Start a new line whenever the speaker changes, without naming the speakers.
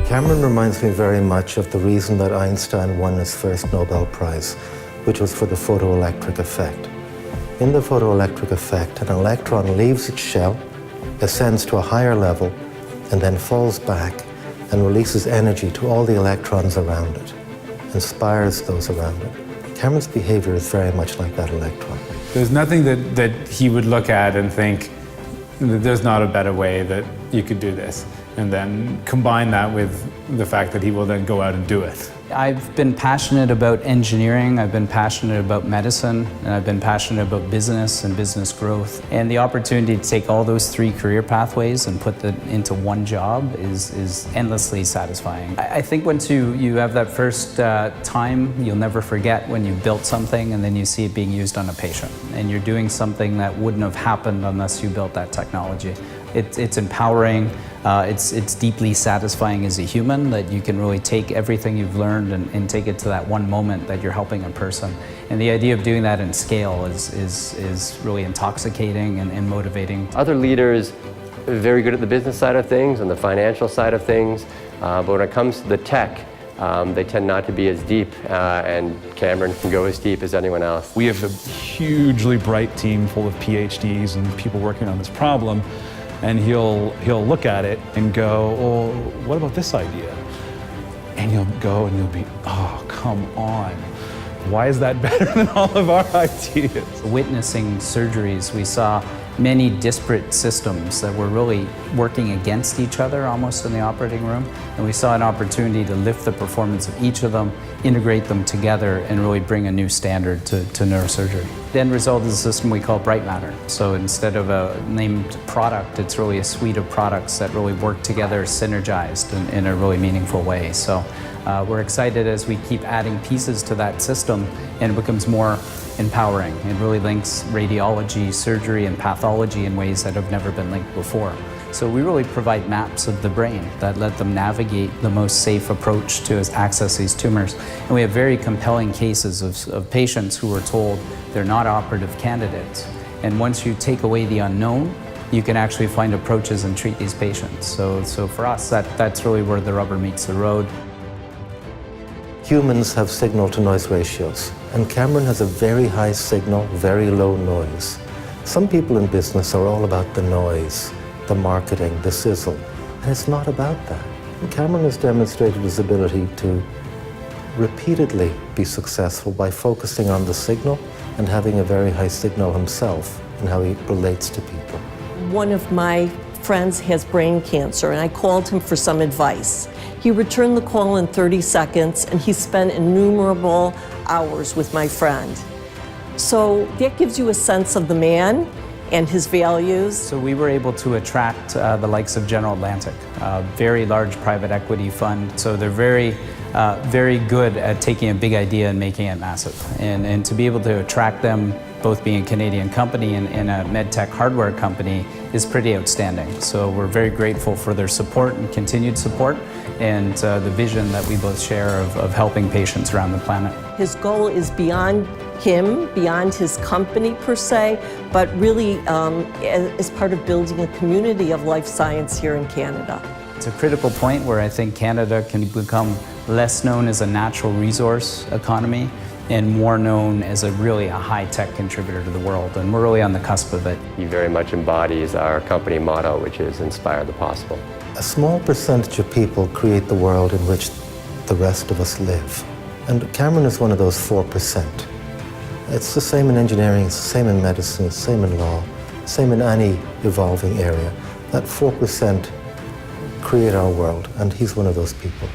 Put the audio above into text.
Cameron reminds me very much of the reason that Einstein won his first Nobel Prize, which was for the photoelectric effect. In the photoelectric effect, an electron leaves its shell, ascends to a higher level, and then falls back and releases energy to all the electrons around it, inspires those around it. Cameron's behavior is very much like that electron.
There's nothing that he would look at and think, there's not a better way that you could do this. And then combine that with the fact that he will then go out and do it.
I've been passionate about engineering, I've been passionate about medicine, and I've been passionate about business and business growth. And the opportunity to take all those three career pathways and put them into one job is endlessly satisfying. I think once you have that first time, you'll never forget when you built something and then you see it being used on a patient. And you're doing something that wouldn't have happened unless you built that technology. It's empowering, it's deeply satisfying as a human that you can really take everything you've learned and take it to that one moment that you're helping a person. And the idea of doing that in scale is really intoxicating and motivating.
Other leaders are very good at the business side of things and the financial side of things, but when it comes to the tech, they tend not to be as deep, and Cameron can go as deep as anyone else.
We have a hugely bright team full of PhDs and people working on this problem. And he'll look at it and go, oh, what about this idea? And you'll go and you'll be, oh, come on. Why is that better than all of our ideas?
Witnessing surgeries, we saw many disparate systems that were really working against each other almost in the operating room. And we saw an opportunity to lift the performance of each of them, integrate them together, and really bring a new standard to neurosurgery. The end result is a system we call Bright Matter. So instead of a named product, it's really a suite of products that really work together, synergized in a really meaningful way. So we're excited as we keep adding pieces to that system, and it becomes more empowering. It really links radiology, surgery, and pathology in ways that have never been linked before. So we really provide maps of the brain that let them navigate the most safe approach to access these tumors. And we have very compelling cases of patients who were told they're not operative candidates. And once you take away the unknown, you can actually find approaches and treat these patients. So for us, that's really where the rubber meets the road.
Humans have signal-to-noise ratios, and Cameron has a very high signal, very low noise. Some people in business are all about the noise, the marketing, the sizzle, and it's not about that. And Cameron has demonstrated his ability to repeatedly be successful by focusing on the signal and having a very high signal himself in how he relates to people.
One of my friends has brain cancer, and I called him for some advice. He returned the call in 30 seconds, and he spent innumerable hours with my friend. So that gives you a sense of the man and his values.
So we were able to attract the likes of General Atlantic, a very large private equity fund. So they're very good at taking a big idea and making it massive. And to be able to attract them, both being a Canadian company and a medtech hardware company, is pretty outstanding. So we're very grateful for their support and continued support, and the vision that we both share of helping patients around the planet.
His goal is beyond him, beyond his company per se, but really as part of building a community of life science here in Canada.
It's a critical point where I think Canada can become less known as a natural resource economy and more known as a high-tech contributor to the world, and we're really on the cusp of it.
He very much embodies our company motto, which is inspire the possible.
A small percentage of people create the world in which the rest of us live. And Cameron is one of those 4%. It's the same in engineering, it's the same in medicine, it's the same in law, same in any evolving area. That 4% create our world, and he's one of those people.